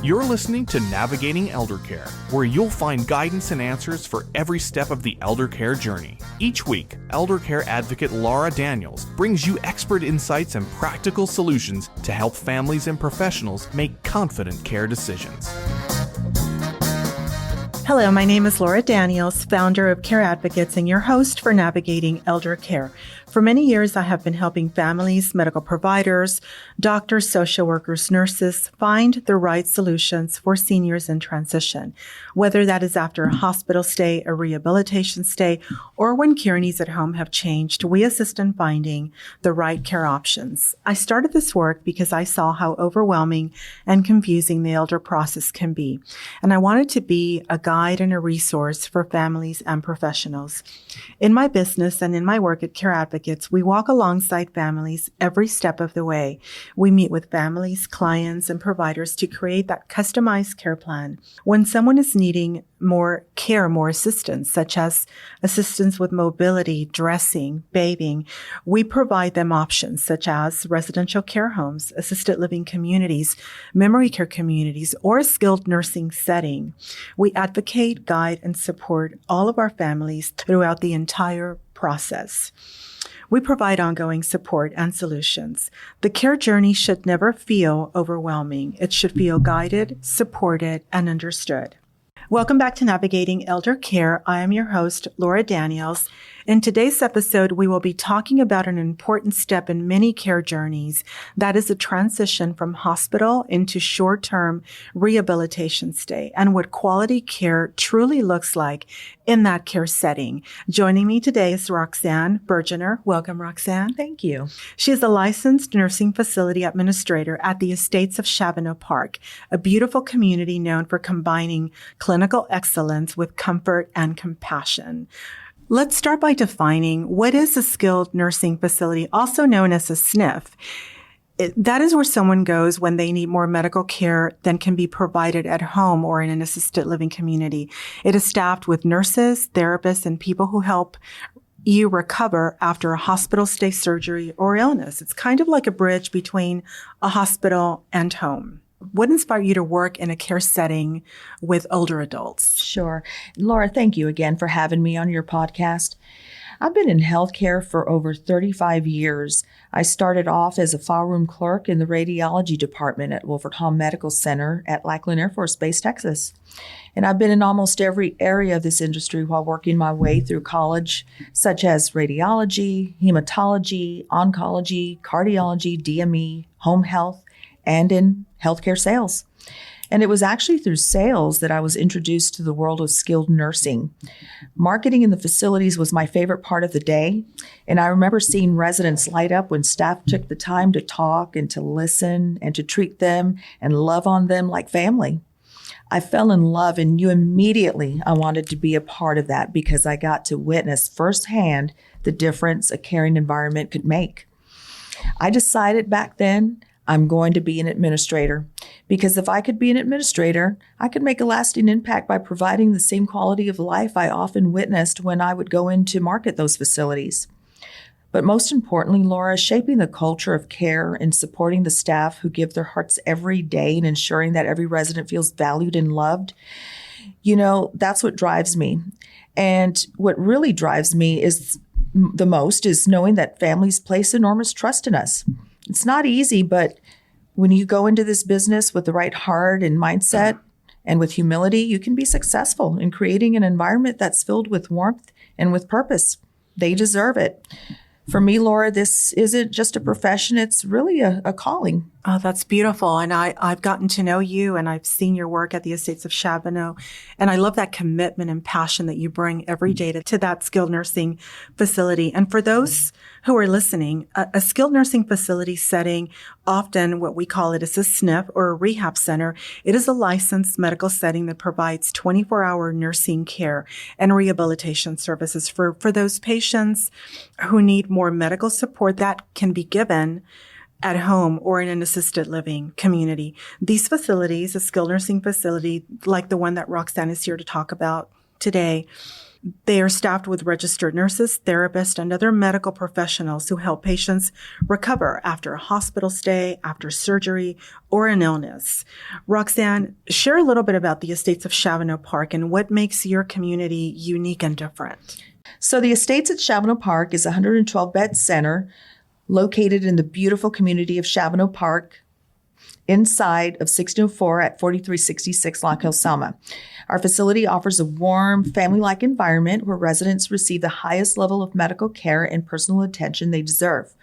You're listening to Navigating Eldercare, where you'll find guidance and answers for every step of the eldercare journey. Each week, eldercare advocate Laura Daniels brings you expert insights and practical solutions to help families and professionals make confident care decisions. Hello, my name is Laura Daniels, founder of Care Advocates and your host for Navigating Elder Care. For many years, I have been helping families, medical providers, doctors, social workers, nurses find the right solutions for seniors in transition, whether that is after a hospital stay, a rehabilitation stay, or when care needs at home have changed. We assist in finding the right care options. I started this work because I saw how overwhelming and confusing the elder process can be, and I wanted to be a guide and a resource for families and professionals. In my business and in my work at Care Advocates, we walk alongside families every step of the way. We meet with families, clients, and providers to create that customized care plan. When someone is needing more care, more assistance, such as assistance with mobility, dressing, bathing, we provide them options such as residential care homes, assisted living communities, memory care communities, or a skilled nursing setting. We advocate, guide, and support all of our families throughout the entire process. We provide ongoing support and solutions. The care journey should never feel overwhelming. It should feel guided, supported, and understood. Welcome back to Navigating Elder Care. I am your host, Laura Daniels. In today's episode, we will be talking about an important step in many care journeys. That is a transition from hospital into short-term rehabilitation stay and what quality care truly looks like in that care setting. Joining me today is Roxanne Burgener. Welcome, Roxanne. Thank you. She is a licensed nursing facility administrator at the Estates of Shavano Park, a beautiful community known for combining clinical excellence with comfort and compassion. Let's start by defining what is a skilled nursing facility, also known as a SNF. That is where someone goes when they need more medical care than can be provided at home or in an assisted living community. It is staffed with nurses, therapists, and people who help you recover after a hospital stay, surgery, or illness. It's kind of like a bridge between a hospital and home. What inspired you to work in a care setting with older adults? Sure. Laura, thank you again for having me on your podcast. I've been in healthcare for over 35 years. I started off as a file room clerk in the radiology department at Wolford Hall Medical Center at Lackland Air Force Base, Texas. And I've been in almost every area of this industry while working my way through college, such as radiology, hematology, oncology, cardiology, DME, home health, and in healthcare sales. And it was actually through sales that I was introduced to the world of skilled nursing. Marketing in the facilities was my favorite part of the day. And I remember seeing residents light up when staff took the time to talk and to listen and to treat them and love on them like family. I fell in love and knew immediately I wanted to be a part of that because I got to witness firsthand the difference a caring environment could make. I decided back then I'm going to be an administrator because if I could be an administrator, I could make a lasting impact by providing the same quality of life I often witnessed when I would go in to market those facilities. But most importantly, Laura, shaping the culture of care and supporting the staff who give their hearts every day and ensuring that every resident feels valued and loved, that's what drives me. And what really drives me is knowing that families place enormous trust in us. It's not easy, but when you go into this business with the right heart and mindset and with humility, you can be successful in creating an environment that's filled with warmth and with purpose. They deserve it. For me, Laura, this isn't just a profession. It's really a calling. Oh, that's beautiful. And I've gotten to know you and I've seen your work at the Estates of Shavano. And I love that commitment and passion that you bring every day to that skilled nursing facility. And for those who are listening, a skilled nursing facility setting, often what we call it is a SNF or a rehab center. It is a licensed medical setting that provides 24-hour nursing care and rehabilitation services for those patients who need more medical support that can be given at home or in an assisted living community. These facilities, a skilled nursing facility like the one that Roxanne is here to talk about today, They are staffed with registered nurses, therapists, and other medical professionals who help patients recover after a hospital stay, after surgery, or an illness. Roxanne, share a little bit about the Estates of Shavano Park and what makes your community unique and different. So the Estates at Shavano Park is a 112-bed center located in the beautiful community of Shavano Park, inside of 1604 at 4366 Lock Hill, Selma. Our facility offers a warm, family-like environment where residents receive the highest level of medical care and personal attention they deserve.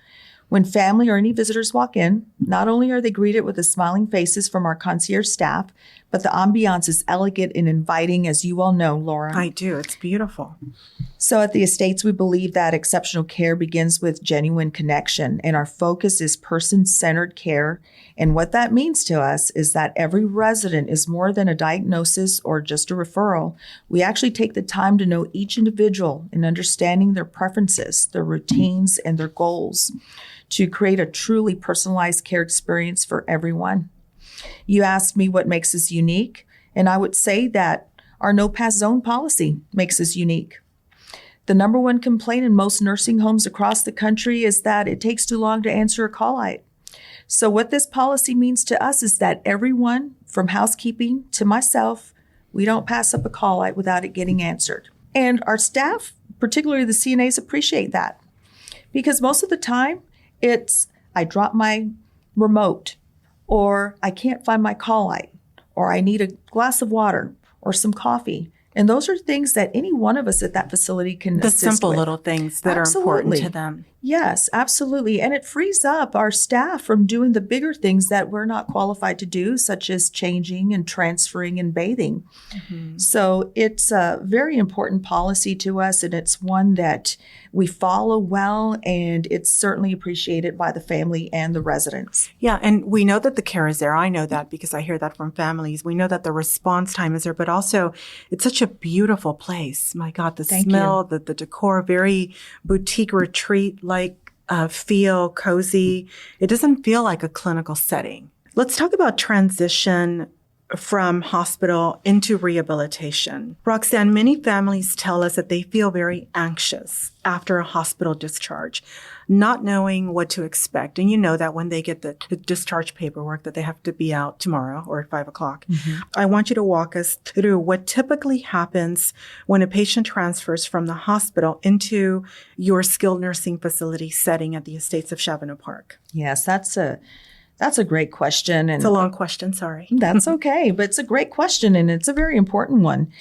When family or any visitors walk in, not only are they greeted with the smiling faces from our concierge staff, but the ambiance is elegant and inviting, as you all know, Laura. I do. It's beautiful. So at the Estates, we believe that exceptional care begins with genuine connection, and our focus is person-centered care. And what that means to us is that every resident is more than a diagnosis or just a referral. We actually take the time to know each individual and understanding their preferences, their routines, and their goals to create a truly personalized care experience for everyone. You asked me what makes us unique, and I would say that our no-pass zone policy makes us unique. The number one complaint in most nursing homes across the country is that it takes too long to answer a call-out. So what this policy means to us is that everyone, from housekeeping to myself, we don't pass up a call-out without it getting answered. And our staff, particularly the CNAs, appreciate that. Because most of the time, it's I drop my remote, or I can't find my call-out, or I need a glass of water or some coffee. And those are things that any one of us at that facility can assist with. The simple little things that are important to them. Yes, absolutely. And it frees up our staff from doing the bigger things that we're not qualified to do, such as changing and transferring and bathing. Mm-hmm. So it's a very important policy to us, and it's one that we follow well, and it's certainly appreciated by the family and the residents. Yeah, and we know that the care is there. I know that because I hear that from families. We know that the response time is there, but also it's such a beautiful place. My God, the smell, the decor, very boutique retreat-like feel, cozy. It doesn't feel like a clinical setting. Let's talk about transition from hospital into rehabilitation. Roxanne, many families tell us that they feel very anxious after a hospital discharge, not knowing what to expect. And you know that when they get the discharge paperwork that they have to be out tomorrow or at 5 o'clock. Mm-hmm. I want you to walk us through what typically happens when a patient transfers from the hospital into your skilled nursing facility setting at the Estates of Shavano Park. Yes, that's a great question. And it's a long question, sorry. That's okay, but it's a great question, and it's a very important one.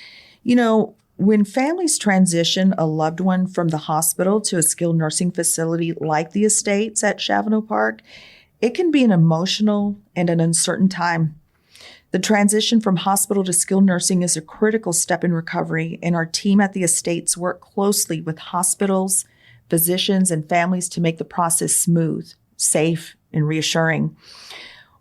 You know, when families transition a loved one from the hospital to a skilled nursing facility like the Estates at Shavano Park, it can be an emotional and an uncertain time. The transition from hospital to skilled nursing is a critical step in recovery, and our team at the Estates work closely with hospitals, physicians, and families to make the process smooth, safe, and reassuring.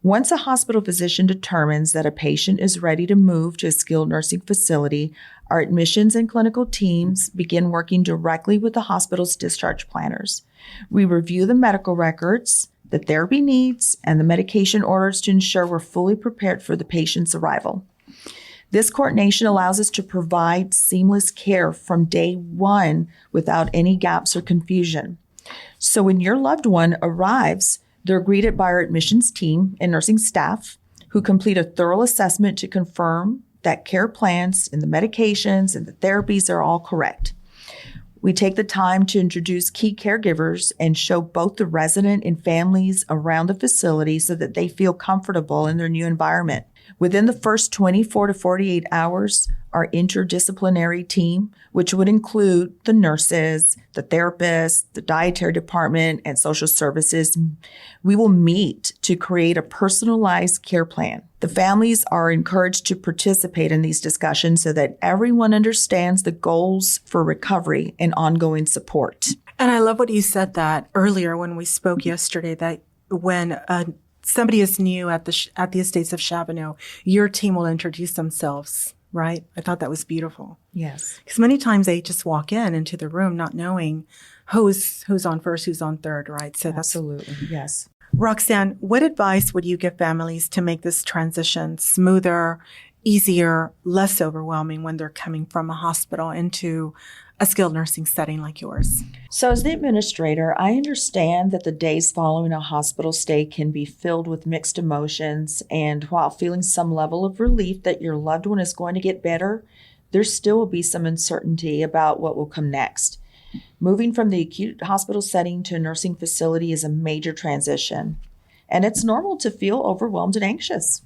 Once a hospital physician determines that a patient is ready to move to a skilled nursing facility, our admissions and clinical teams begin working directly with the hospital's discharge planners. We review the medical records, the therapy needs, and the medication orders to ensure we're fully prepared for the patient's arrival. This coordination allows us to provide seamless care from day one without any gaps or confusion. So when your loved one arrives, they're greeted by our admissions team and nursing staff who complete a thorough assessment to confirm that care plans and the medications and the therapies are all correct. We take the time to introduce key caregivers and show both the resident and families around the facility so that they feel comfortable in their new environment. Within the first 24 to 48 hours, our interdisciplinary team, which would include the nurses, the therapists, the dietary department, and social services, we will meet to create a personalized care plan. The families are encouraged to participate in these discussions so that everyone understands the goals for recovery and ongoing support. And I love what you said that earlier when we spoke yesterday, that when somebody is new at the Estates of Shavano, your team will introduce themselves, right? I thought that was beautiful. Yes. Because many times they just walk into the room not knowing who's on first, who's on third, right? So absolutely, yes. Roxanne, what advice would you give families to make this transition smoother, easier, less overwhelming when they're coming from a hospital into a skilled nursing setting like yours? So as the administrator, I understand that the days following a hospital stay can be filled with mixed emotions. And while feeling some level of relief that your loved one is going to get better, there still will be some uncertainty about what will come next. Moving from the acute hospital setting to a nursing facility is a major transition, and it's normal to feel overwhelmed and anxious.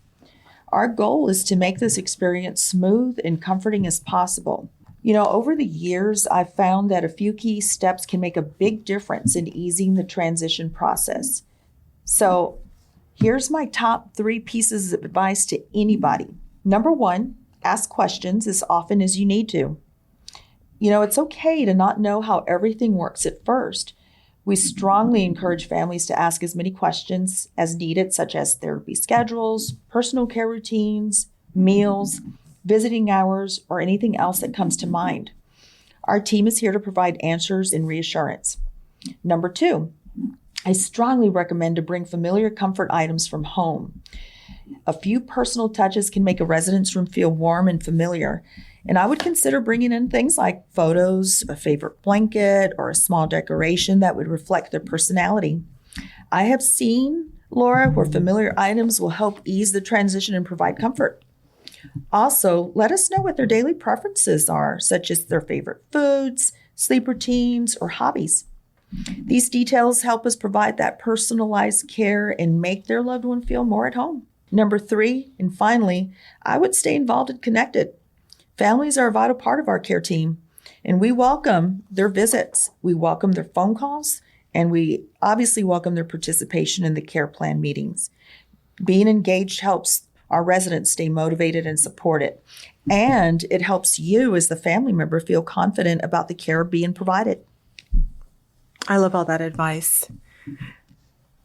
Our goal is to make this experience smooth and comforting as possible. Over the years, I've found that a few key steps can make a big difference in easing the transition process. So here's my top 3 pieces of advice to anybody. Number 1, ask questions as often as you need to. It's okay to not know how everything works at first. We strongly encourage families to ask as many questions as needed, such as therapy schedules, personal care routines, meals, visiting hours, or anything else that comes to mind. Our team is here to provide answers in Reassurance. Number 2, I strongly recommend to bring familiar comfort items from home. A few personal touches can make a residence room feel warm and familiar. And I would consider bringing in things like photos, a favorite blanket, or a small decoration that would reflect their personality. I have seen, Laura, where familiar items will help ease the transition and provide comfort. Also, let us know what their daily preferences are, such as their favorite foods, sleep routines, or hobbies. These details help us provide that personalized care and make their loved one feel more at home. Number 3, and finally, I would stay involved and connected. Families are a vital part of our care team, and we welcome their visits. We welcome their phone calls, and we obviously welcome their participation in the care plan meetings. Being engaged helps our residents stay motivated and supported, and it helps you as the family member feel confident about the care being provided. I love all that advice.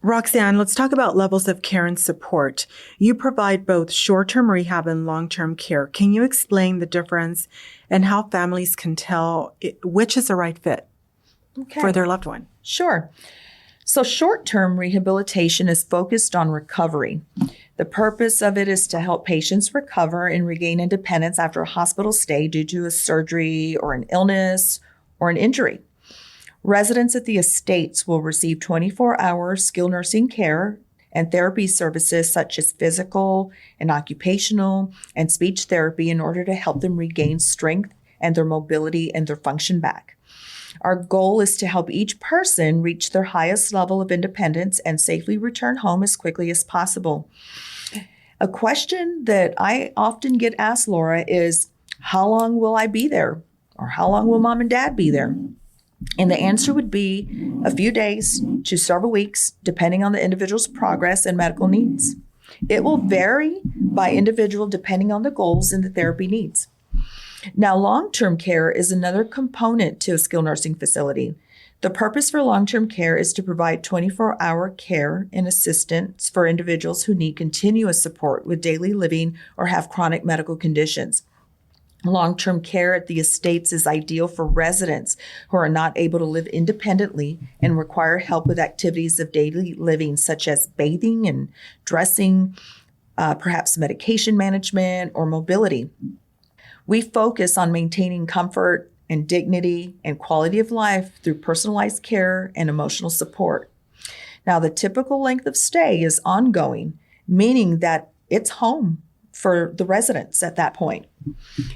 Roxanne, let's talk about levels of care and support. You provide both short-term rehab and long-term care. Can you explain the difference and how families can tell which is the right fit for their loved one? Sure. So short-term rehabilitation is focused on recovery. The purpose of it is to help patients recover and regain independence after a hospital stay due to a surgery or an illness or an injury. Residents at the estates will receive 24-hour skilled nursing care and therapy services such as physical and occupational and speech therapy in order to help them regain strength and their mobility and their function back. Our goal is to help each person reach their highest level of independence and safely return home as quickly as possible. A question that I often get asked, Laura, is how long will I be there? Or how long will mom and dad be there? And the answer would be a few days to several weeks, depending on the individual's progress and medical needs. It will vary by individual depending on the goals and the therapy needs. Now, long-term care is another component to a skilled nursing facility. The purpose for long-term care is to provide 24-hour care and assistance for individuals who need continuous support with daily living or have chronic medical conditions. Long-term care at the estates is ideal for residents who are not able to live independently and require help with activities of daily living, such as bathing and dressing, perhaps medication management or mobility. We focus on maintaining comfort and dignity and quality of life through personalized care and emotional support. Now, the typical length of stay is ongoing, meaning that it's home for the residents at that point.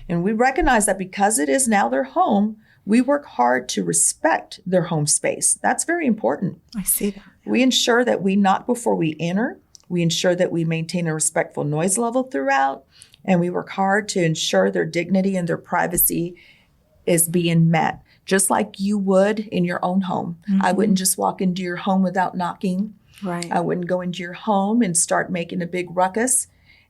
And we recognize that because it is now their home, we work hard to respect their home space. That's very important. I see that. We ensure that we knock before we enter. We ensure that we maintain a respectful noise level throughout. And we work hard to ensure their dignity and their privacy is being met, just like you would in your own home. Mm-hmm. I wouldn't just walk into your home without knocking. Right. I wouldn't go into your home and start making a big ruckus.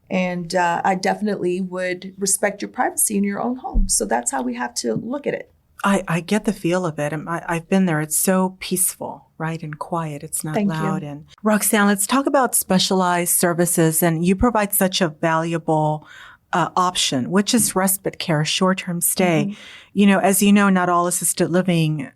And I definitely would respect your privacy in your own home. So that's how we have to look at it. I get the feel of it. I've been there. It's so peaceful, right, and quiet. It's not loud. And Roxanne, let's talk about specialized services. And you provide such a valuable option, which is respite care, short-term stay. Mm-hmm. As you know, not all assisted living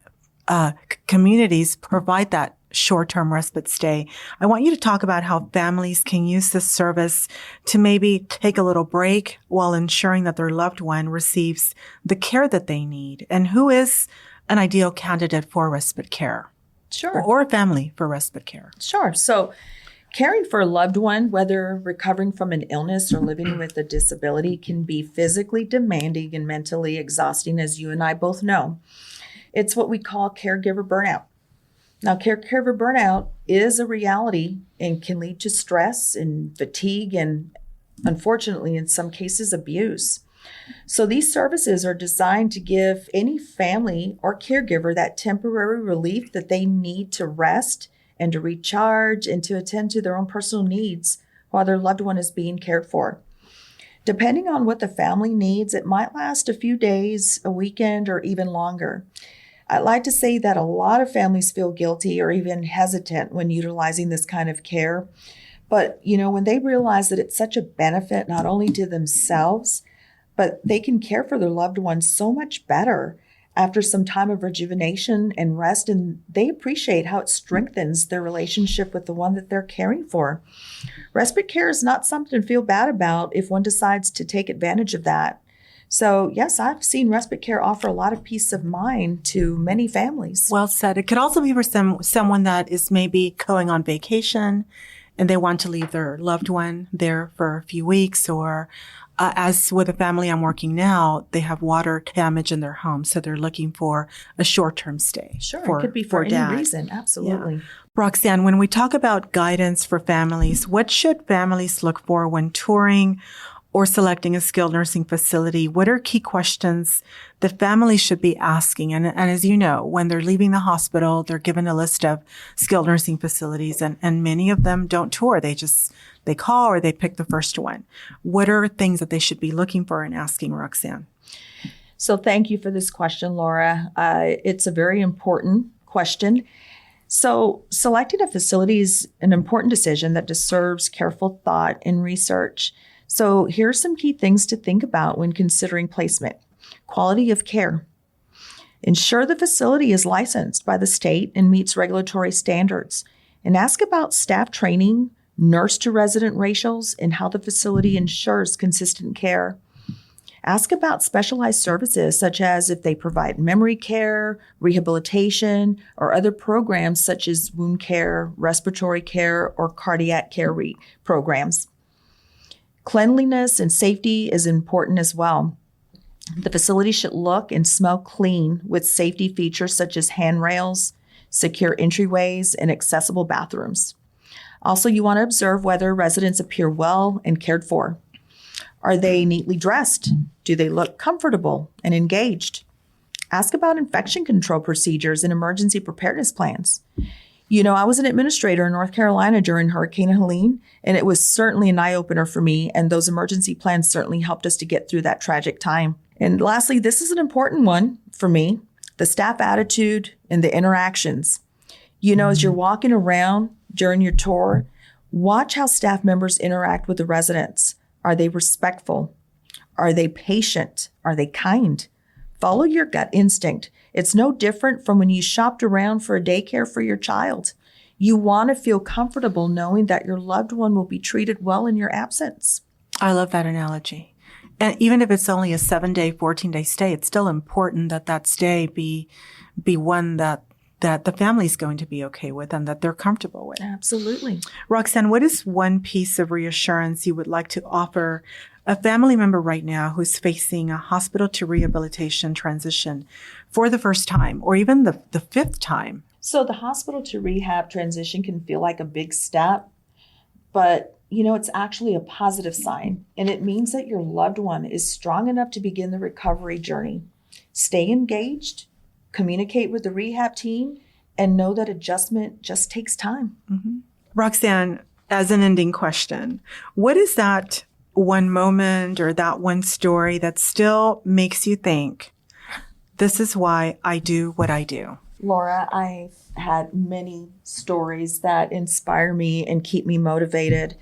communities provide that short-term respite stay, I want you to talk about how families can use this service to maybe take a little break while ensuring that their loved one receives the care that they need, and who is an ideal candidate for respite care. Sure. Or a family for respite care. Sure. So caring for a loved one, whether recovering from an illness or living with a disability, can be physically demanding and mentally exhausting, as you and I both know. It's what we call caregiver burnout. Now, caregiver burnout is a reality and can lead to stress and fatigue and, unfortunately, in some cases, abuse. So these services are designed to give any family or caregiver that temporary relief that they need to rest and to recharge and to attend to their own personal needs while their loved one is being cared for. Depending on what the family needs, it might last a few days, a weekend, or even longer. I'd like to say that a lot of families feel guilty or even hesitant when utilizing this kind of care. But, when they realize that it's such a benefit not only to themselves, but they can care for their loved ones so much better after some time of rejuvenation and rest, and they appreciate how it strengthens their relationship with the one that they're caring for. Respite care is not something to feel bad about if one decides to take advantage of that. So, yes, I've seen respite care offer a lot of peace of mind to many families. Well said. It could also be for someone that is maybe going on vacation and they want to leave their loved one there for a few weeks, or as with a family I'm working now, they have water damage in their home, so they're looking for a short-term stay. Sure, it could be for any reason. Absolutely. Yeah. Roxanne, when we talk about guidance for families, what should families look for when touring or selecting a skilled nursing facility? What are key questions that families should be asking? And as you know, when they're leaving the hospital, they're given a list of skilled nursing facilities, and many of them don't tour. They call or they pick the first one. What are things that they should be looking for and asking, Roxanne? So thank you for this question, Laura. It's a very important question. So selecting a facility is an important decision that deserves careful thought and research. So here are some key things to think about when considering placement. Quality of care. Ensure the facility is licensed by the state and meets regulatory standards. And ask about staff training, nurse-to-resident ratios, and how the facility ensures consistent care. Ask about specialized services, such as if they provide memory care, rehabilitation, or other programs such as wound care, respiratory care, or cardiac care programs. Cleanliness and safety is important as well. The facility should look and smell clean with safety features such as handrails, secure entryways, and accessible bathrooms. Also, you want to observe whether residents appear well and cared for. Are they neatly dressed? Do they look comfortable and engaged? Ask about infection control procedures and emergency preparedness plans. I was an administrator in North Carolina during Hurricane Helene, and it was certainly an eye-opener for me, and those emergency plans certainly helped us to get through that tragic time. And lastly, this is an important one for me, the staff attitude and the interactions. As you're walking around during your tour, watch how staff members interact with the residents. Are they respectful? Are they patient? Are they kind? Follow your gut instinct. It's no different from when you shopped around for a daycare for your child. You want to feel comfortable knowing that your loved one will be treated well in your absence. I love that analogy. And even if it's only a 7-day, 14-day stay, it's still important that that stay be one that the family's going to be okay with and that they're comfortable with. Absolutely. Roxanne, what is one piece of reassurance you would like to offer a family member right now who's facing a hospital to rehabilitation transition for the first time or even the fifth time? So the hospital to rehab transition can feel like a big step, but it's actually a positive sign, and it means that your loved one is strong enough to begin the recovery journey. Stay engaged, communicate with the rehab team, and know that adjustment just takes time. Mm-hmm. Roxanne, as an ending question, what is that one moment or that one story that still makes you think, this is why I do what I do? Laura, I've had many stories that inspire me and keep me motivated.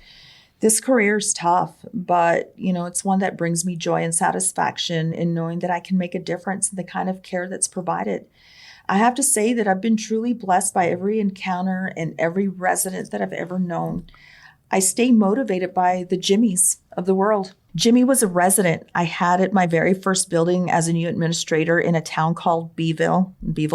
This career is tough, but, it's one that brings me joy and satisfaction in knowing that I can make a difference in the kind of care that's provided. I have to say that I've been truly blessed by every encounter and every resident that I've ever known. I stay motivated by the Jimmies of the world. Jimmy was a resident I had at my very first building as a new administrator in a town called Beeville,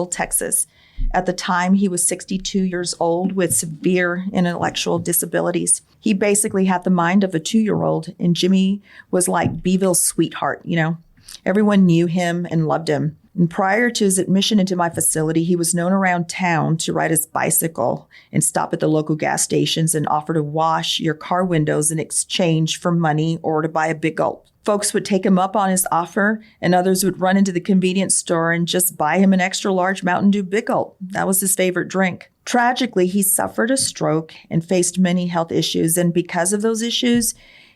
Texas. At the time, he was 62 years old with severe intellectual disabilities. He basically had the mind of a 2-year-old, and Jimmy was like Beeville's sweetheart, Everyone knew him and loved him. And prior to his admission into my facility, he was known around town to ride his bicycle and stop at the local gas stations and offer to wash your car windows in exchange for money or to buy a Big Gulp. Folks would take him up on his offer, and others would run into the convenience store and just buy him an extra large Mountain Dew Big Gulp. That was his favorite drink. Tragically, he suffered a stroke and faced many health issues, and because of those issues,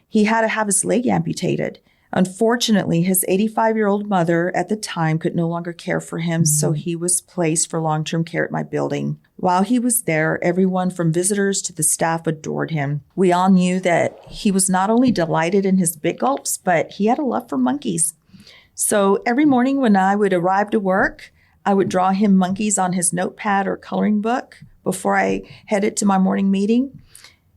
he had to have his leg amputated. Unfortunately, his 85-year-old mother at the time could no longer care for him, so he was placed for long-term care at my building. While he was there, everyone from visitors to the staff adored him. We all knew that he was not only delighted in his Big Gulps, but he had a love for monkeys. So every morning when I would arrive to work, I would draw him monkeys on his notepad or coloring book before I headed to my morning meeting.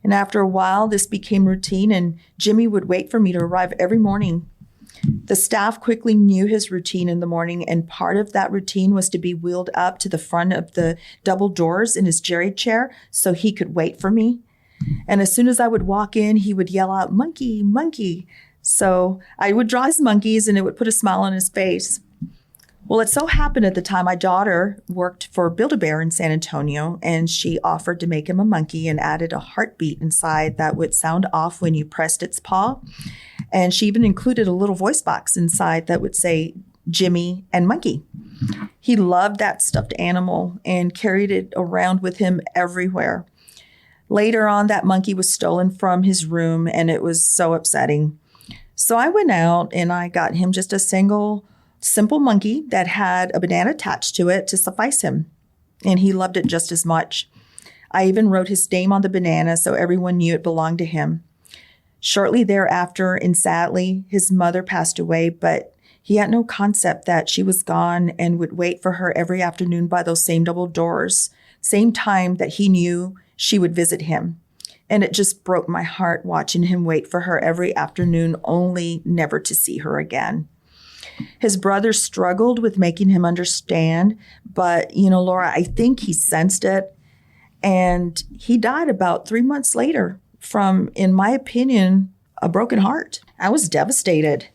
And after a while, this became routine, and Jimmy would wait for me to arrive every morning. The staff quickly knew his routine in the morning, and part of that routine was to be wheeled up to the front of the double doors in his jerry chair so he could wait for me. And as soon as I would walk in, he would yell out, "Monkey, monkey." So I would draw his monkeys, and it would put a smile on his face. Well, it so happened at the time my daughter worked for Build-A-Bear in San Antonio, and she offered to make him a monkey and added a heartbeat inside that would sound off when you pressed its paw. And she even included a little voice box inside that would say Jimmy and Monkey. He loved that stuffed animal and carried it around with him everywhere. Later on, that monkey was stolen from his room, and it was so upsetting. So I went out and I got him just a simple monkey that had a banana attached to it to suffice him. And he loved it just as much. I even wrote his name on the banana so everyone knew it belonged to him. Shortly thereafter, and sadly, his mother passed away, but he had no concept that she was gone and would wait for her every afternoon by those same double doors, same time that he knew she would visit him. And it just broke my heart watching him wait for her every afternoon, only never to see her again. His brother struggled with making him understand, but, Laura, I think he sensed it. And he died about 3 months later from, in my opinion, a broken heart. I was devastated.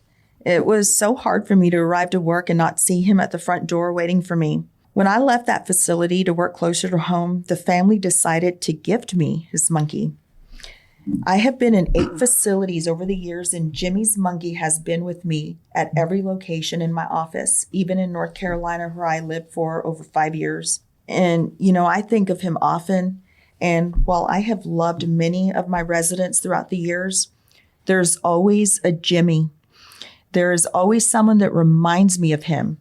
It was so hard for me to arrive to work and not see him at the front door waiting for me. When I left that facility to work closer to home, the family decided to gift me his monkey. I have been in 8 facilities over the years, and Jimmy's monkey has been with me at every location in my office, even in North Carolina, where I lived for over 5 years. And, I think of him often. And while I have loved many of my residents throughout the years, there's always a Jimmy. There is always someone that reminds me of him.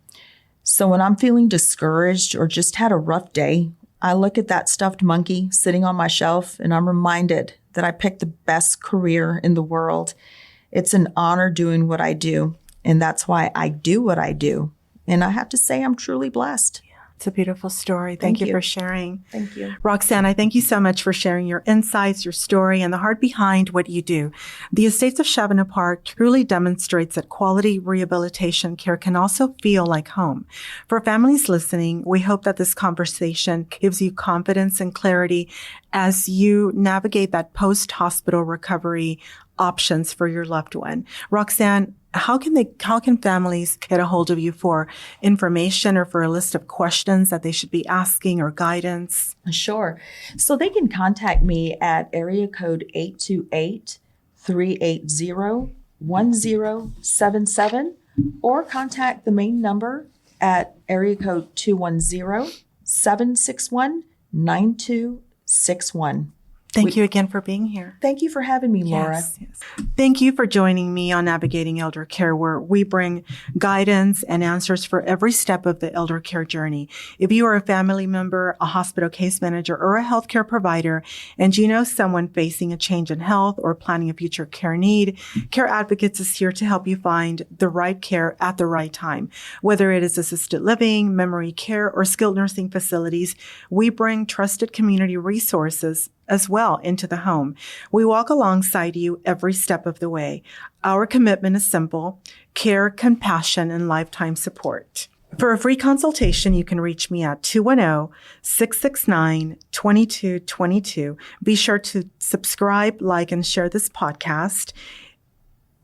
So when I'm feeling discouraged or just had a rough day, I look at that stuffed monkey sitting on my shelf, and I'm reminded that I picked the best career in the world. It's an honor doing what I do, and that's why I do what I do. And I have to say I'm truly blessed. It's a beautiful story. Thank you for sharing. Thank you. Roxanne, I thank you so much for sharing your insights, your story, and the heart behind what you do. The Estates of Shavano Park truly demonstrates that quality rehabilitation care can also feel like home. For families listening, we hope that this conversation gives you confidence and clarity as you navigate that post-hospital recovery options for your loved one. Roxanne, how can families get a hold of you for information or for a list of questions that they should be asking or guidance? Sure. So they can contact me at area code 828-380-1077 or contact the main number at area code 210-761-9261. Thank you again for being here. Thank you for having me, Laura. Yes. Thank you for joining me on Navigating Elder Care, where we bring guidance and answers for every step of the elder care journey. If you are a family member, a hospital case manager, or a healthcare provider, and you know someone facing a change in health or planning a future care need, Care Advocates is here to help you find the right care at the right time. Whether it is assisted living, memory care, or skilled nursing facilities, we bring trusted community resources as well into the home. We walk alongside you every step of the way. Our commitment is simple: care, compassion, and lifetime support. For a free consultation, you can reach me at 210-669-2222. Be sure to subscribe, like, and share this podcast.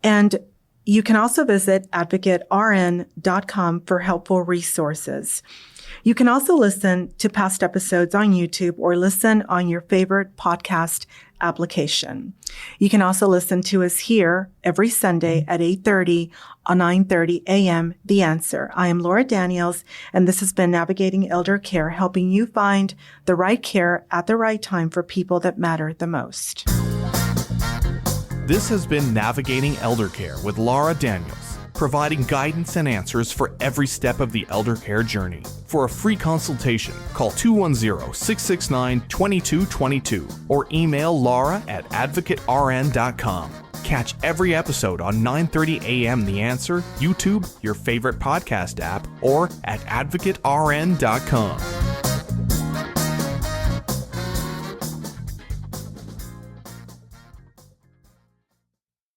And you can also visit advocatern.com for helpful resources. You can also listen to past episodes on YouTube or listen on your favorite podcast application. You can also listen to us here every Sunday at 8:30 on 9:30 a.m. The Answer. I am Laura Daniels, and this has been Navigating Elder Care, helping you find the right care at the right time for people that matter the most. This has been Navigating Elder Care with Laura Daniels, providing guidance and answers for every step of the elder care journey. For a free consultation, call 210-669-2222 or email laura@advocatern.com. Catch every episode on 9:30 a.m. The Answer, YouTube, your favorite podcast app, or at advocatern.com.